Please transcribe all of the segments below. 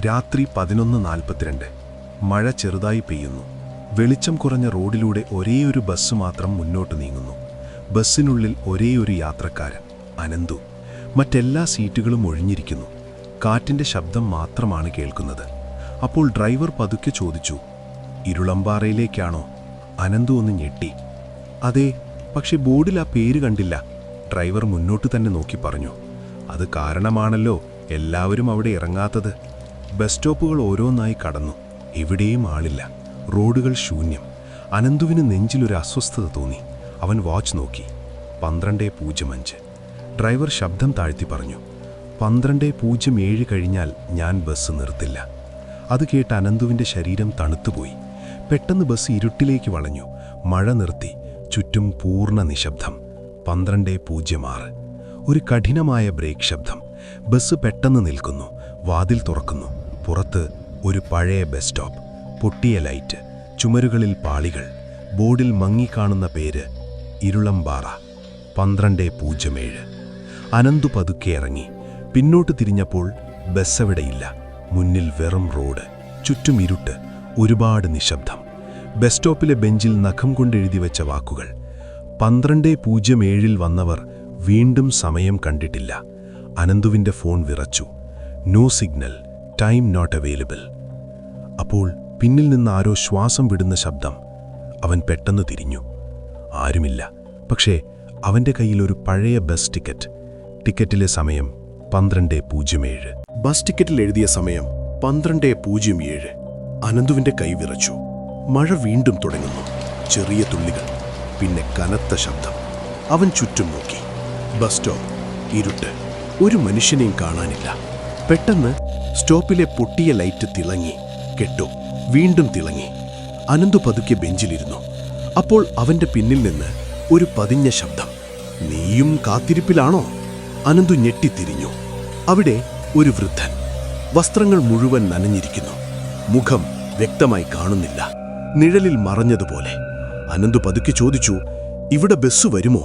രാത്രി 11:42. മഴ ചെറുതായി പെയ്യുന്നു. വെളിച്ചം കുറഞ്ഞ റോഡിലൂടെ ഒരേയൊരു ബസ് മാത്രം മുന്നോട്ട് നീങ്ങുന്നു. ബസ്സിനുള്ളിൽ ഒരേയൊരു യാത്രക്കാരൻ, അനന്തു. മറ്റെല്ലാ സീറ്റുകളും ഒഴിഞ്ഞിരിക്കുന്നു. കാറ്റിൻ്റെ ശബ്ദം മാത്രമാണ് കേൾക്കുന്നത്. അപ്പോൾ ഡ്രൈവർ പതുക്കെ ചോദിച്ചു, ഇരുളമ്പാറയിലേക്കാണോ? അനന്തു ഒന്ന് ഞെട്ടി. അതെ, പക്ഷെ ബോർഡിൽ ആ പേര് കണ്ടില്ല. ഡ്രൈവർ മുന്നോട്ട് തന്നെ നോക്കി പറഞ്ഞു. അത് കാരണമാണല്ലോ എല്ലാവരും അവിടെ ഇറങ്ങാത്തത്. ബസ് സ്റ്റോപ്പുകൾ ഓരോന്നായി കടന്നു. എവിടെയും ആളില്ല. റോഡുകൾ ശൂന്യം. അനന്തുവിന് നെഞ്ചിലൊരു അസ്വസ്ഥത തോന്നി. അവൻ വാച്ച് നോക്കി. 12:05. ഡ്രൈവർ ശബ്ദം താഴ്ത്തി പറഞ്ഞു, 12:07 കഴിഞ്ഞാൽ ഞാൻ ബസ് നിർത്തില്ല. അത് കേട്ട് അനന്തുവിൻ്റെ ശരീരം തണുത്തുപോയി. പെട്ടെന്ന് ബസ് ഇരുട്ടിലേക്ക് വളഞ്ഞു. മഴ നിർത്തി. ചുറ്റും പൂർണ്ണ നിശബ്ദം. 12:06. ഒരു കഠിനമായ ബ്രേക്ക് ശബ്ദം. ബസ് പെട്ടെന്ന് നിൽക്കുന്നു. വാതിൽ തുറക്കുന്നു. പുറത്ത് ഒരു പഴയ ബസ് സ്റ്റോപ്പ്. പൊട്ടിയ ലൈറ്റ്, ചുമരുകളിൽ പാളികൾ, ബോർഡിൽ മങ്ങിക്കാണുന്ന പേര് ഇരുളമ്പാറ. 12:07. അനന്തു പതുക്കെ ഇറങ്ങി. പിന്നോട്ട് തിരിഞ്ഞപ്പോൾ ബസ് എവിടെയില്ല. മുന്നിൽ വെറും റോഡ്, ചുറ്റും ഇരുട്ട്, ഒരുപാട് നിശബ്ദം. ബസ് സ്റ്റോപ്പിലെ ബെഞ്ചിൽ നഖം കൊണ്ടെഴുതി വെച്ച വാക്കുകൾ. 12:07 വന്നവർ വീണ്ടും സമയം കണ്ടിട്ടില്ല. അനന്തുവിൻ്റെ ഫോൺ വിറച്ചു. No signal, time not available. അപ്പോൾ പിന്നിൽ നിന്ന് ആരോ ശ്വാസം വിടുന്ന ശബ്ദം. അവൻ പെട്ടെന്ന് തിരിഞ്ഞു. ആരുമില്ല. പക്ഷേ അവൻ്റെ കയ്യിൽ ഒരു പഴയ ബസ് ടിക്കറ്റ്. ടിക്കറ്റിലെ സമയം 12:07. ബസ് ടിക്കറ്റിൽ എഴുതിയ സമയം 12:07. അനന്തുവിൻ്റെ കൈ വിറച്ചു. മഴ വീണ്ടും തുടങ്ങുന്നു. ചെറിയ തുള്ളികൾ, പിന്നെ കനത്ത ശബ്ദം. അവൻ ചുറ്റും നോക്കി. ബസ് സ്റ്റോപ്പ്, ഇരുട്ട്, ഒരു മനുഷ്യനെയും കാണാനില്ല. പെട്ടെന്ന് സ്റ്റോപ്പിലെ പൊട്ടിയ ലൈറ്റ് തിളങ്ങി, കെട്ടു, വീണ്ടും തിളങ്ങി. അനന്തു പതുക്കെ ബെഞ്ചിലിരുന്നു. അപ്പോൾ അവൻ്റെ പിന്നിൽ നിന്ന് ഒരു പതിഞ്ഞ ശബ്ദം. നീയും കാത്തിരിപ്പിലാണോ? അനന്തു ഞെട്ടിത്തിരിഞ്ഞു. അവിടെ ഒരു വൃദ്ധൻ. വസ്ത്രങ്ങൾ മുഴുവൻ നനഞ്ഞിരിക്കുന്നു. മുഖം വ്യക്തമായി കാണുന്നില്ല, നിഴലിൽ മറഞ്ഞതുപോലെ. അനന്തു പതുക്കെ ചോദിച്ചു, ഇവിടെ ബസ് വരുമോ?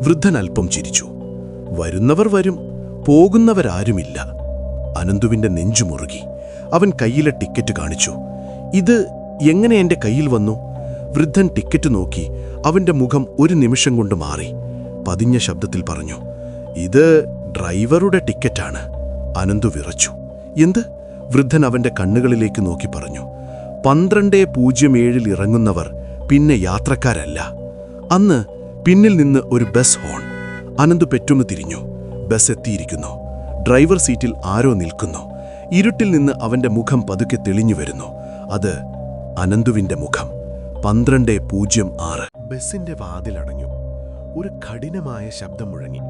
വൃദ്ധൻ അല്പം ചിരിച്ചു. വരുന്നവർ വരും, പോകുന്നവരാരുമില്ല. അനന്തുവിൻ്റെ നെഞ്ചുമുറുകി. അവൻ കയ്യിലെ ടിക്കറ്റ് കാണിച്ചു. ഇത് എങ്ങനെ എൻ്റെ കയ്യിൽ വന്നു? വൃദ്ധൻ ടിക്കറ്റ് നോക്കി. അവൻ്റെ മുഖം ഒരു നിമിഷം കൊണ്ട് മാറി. പതിഞ്ഞ ശബ്ദത്തിൽ പറഞ്ഞു, ഇത് ഡ്രൈവറുടെ ടിക്കറ്റാണ്. അനന്തു വിറച്ചു. എന്ത്? വൃദ്ധൻ അവൻ്റെ കണ്ണുകളിലേക്ക് നോക്കി പറഞ്ഞു, 12:07 ഇറങ്ങുന്നവർ പിന്നെ യാത്രക്കാരല്ല. അന്ന് പിന്നിൽ നിന്ന് ഒരു ബസ് ഹോൺ. അനന്തു പെട്ടെന്ന് തിരിഞ്ഞു. ബസ് എത്തിയിരിക്കുന്നു. ഡ്രൈവർ സീറ്റിൽ ആരോ നിൽക്കുന്നു. ഇരുട്ടിൽ നിന്ന് അവൻ്റെ മുഖം പതുക്കെ തെളിഞ്ഞു വരുന്നു. അത് അനന്തുവിൻ്റെ മുഖം. 12:06. ബസിൻ്റെ വാതിലടഞ്ഞു. ഒരു കഠിനമായ ശബ്ദം മുഴങ്ങി.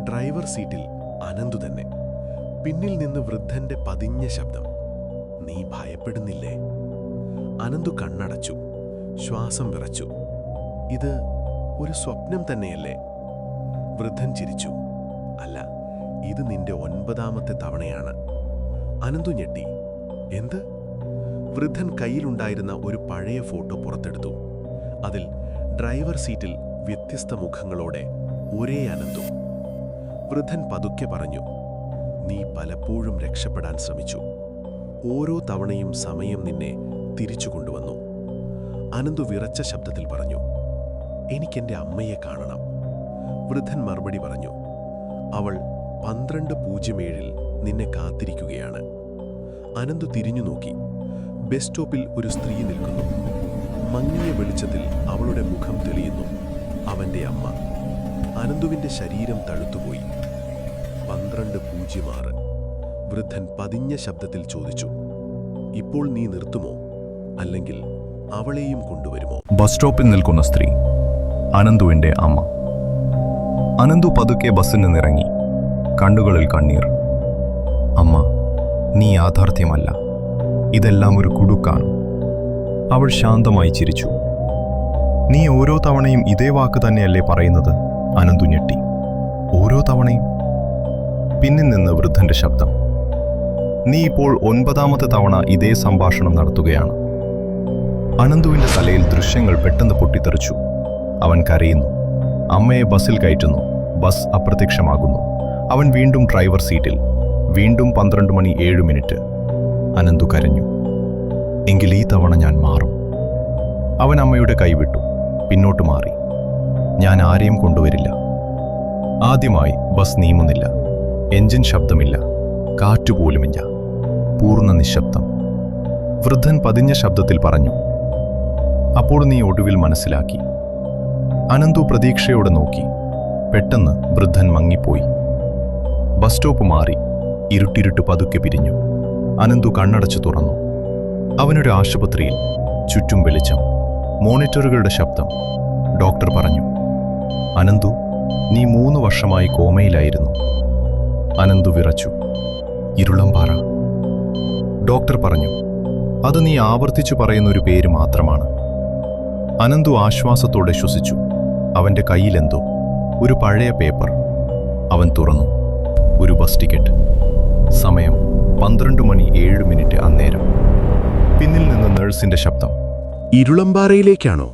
ഡ്രൈവർ സീറ്റിൽ അനന്തു തന്നെ. പിന്നിൽ നിന്ന് വൃദ്ധന്റെ പതിഞ്ഞ ശബ്ദം, നീ ഭയപ്പെടുന്നില്ലേ? അനന്തു കണ്ണടച്ചു. ശ്വാസം വിറച്ചു. ഇത് ഒരു സ്വപ്നം തന്നെയല്ലേ? വൃദ്ധൻ ചിരിച്ചു. അല്ല, ഇത് നിന്റെ 9ാമത്തെ തവണയാണ്. അനന്തു ഞെട്ടി. എന്ത്? വൃദ്ധൻ കയ്യിലുണ്ടായിരുന്ന ഒരു പഴയ ഫോട്ടോ പുറത്തെടുത്തു. അതിൽ ഡ്രൈവർ സീറ്റിൽ വ്യത്യസ്ത മുഖങ്ങളോടെ ഒരേ അനന്തു. വൃദ്ധൻ പതുക്കെ പറഞ്ഞു, നീ പലപ്പോഴും രക്ഷപ്പെടാൻ ശ്രമിച്ചു. ഓരോ തവണയും സമയം നിന്നെ തിരിച്ചു കൊണ്ടുവന്നു. അനന്തു വിറച്ച ശബ്ദത്തിൽ പറഞ്ഞു, എനിക്കെൻ്റെ അമ്മയെ കാണണം. വൃദ്ധൻ മറുപടി പറഞ്ഞു, അവൾ 12:07 നിന്നെ കാത്തിരിക്കുകയാണ്. അനന്തു തിരിഞ്ഞു നോക്കി. ബസ് സ്റ്റോപ്പിൽ ഒരു സ്ത്രീ നിൽക്കുന്നു. മങ്ങിയ വെളിച്ചത്തിൽ അവളുടെ മുഖം തെളിയുന്നു. അവൻ്റെ അമ്മ. അനന്തുവിൻ്റെ ശരീരം തഴുത്തുപോയി. 12:06. വൃദ്ധൻ പതിഞ്ഞ ശബ്ദത്തിൽ ചോദിച്ചു, ഇപ്പോൾ നീ നിർത്തുമോ? അല്ലെങ്കിൽ അവളെയും കൊണ്ടുവരുമോ? ബസ് സ്റ്റോപ്പിൽ നിൽക്കുന്ന സ്ത്രീ അനന്തുവിൻ്റെ അമ്മ. അനന്തു പതുക്കെ ബസ്സിൽ നിന്നിറങ്ങി. കണ്ണുകളിൽ കണ്ണീർ. അമ്മ, നീ യാഥാർത്ഥ്യമല്ല. ഇതെല്ലാം ഒരു കുടുക്കാണ്. അവൾ ശാന്തമായി ചിരിച്ചു. നീ ഓരോ തവണയും ഇതേ വാക്ക് തന്നെയല്ലേ പറയുന്നത്? അനന്തു ഞെട്ടി. ഓരോ തവണയും? പിന്നിൽ നിന്ന് വൃദ്ധന്റെ ശബ്ദം. നീ ഇപ്പോൾ 9ാമത്തെ തവണ ഇതേ സംഭാഷണം നടത്തുകയാണ്. അനന്തുവിൻ്റെ തലയിൽ ദൃശ്യങ്ങൾ പെട്ടെന്ന് പൊട്ടിത്തെറിച്ചു. അവൻ കരയുന്നു. അമ്മയെ ബസ്സിൽ കയറ്റുന്നു. ബസ് അപ്രത്യക്ഷമാകുന്നു. അവൻ വീണ്ടും ഡ്രൈവർ സീറ്റിൽ. വീണ്ടും 12:07. അനന്തു കരഞ്ഞു. എങ്കിൽ ഈ തവണ ഞാൻ മാറും. അവൻ അമ്മയുടെ കൈവിട്ടു, പിന്നോട്ട് മാറി. ഞാൻ ആരെയും കൊണ്ടുവരില്ല. ആദ്യമായി ബസ് നീങ്ങുന്നില്ല. എഞ്ചിൻ ശബ്ദമില്ല, കാറ്റുപോലുമില്ല. പൂർണ്ണ നിശബ്ദം. വൃദ്ധൻ പതിഞ്ഞ ശബ്ദത്തിൽ പറഞ്ഞു, അപ്പോൾ നീ ഒടുവിൽ മനസ്സിലാക്കി. അനന്തു പ്രതീക്ഷയോടെ നോക്കി. പെട്ടെന്ന് വൃദ്ധൻ മങ്ങിപ്പോയി. ബസ് സ്റ്റോപ്പ് മാറി. ഇരുട്ടിരുട്ട് പതുക്കെ പിരിഞ്ഞു. അനന്തു കണ്ണടച്ചു തുറന്നു. അവനൊരു ആശുപത്രിയിൽ. ചുറ്റും വെളിച്ചം, മോണിറ്ററുകളുടെ ശബ്ദം. ഡോക്ടർ പറഞ്ഞു, അനന്തു, നീ 3 വർഷമായി കോമയിലായിരുന്നു. അനന്തു വിറച്ചു. ഇരുളംപാറ. ഡോക്ടർ പറഞ്ഞു, അത് നീ ആവർത്തിച്ചു പറയുന്നൊരു പേര് മാത്രമാണ്. അനന്തു ആശ്വാസത്തോടെ ശ്വസിച്ചു. അവന്റെ കയ്യിലെന്തോ ഒരു പഴയ പേപ്പർ. അവൻ തുറന്നു. ഒരു ബസ് ടിക്കറ്റ്. സമയം 12:07 അന്നേരം. പിന്നിൽ നിന്ന് നഴ്സിന്റെ ശബ്ദം. ഇരുളംപാറയിലേക്കാണോ?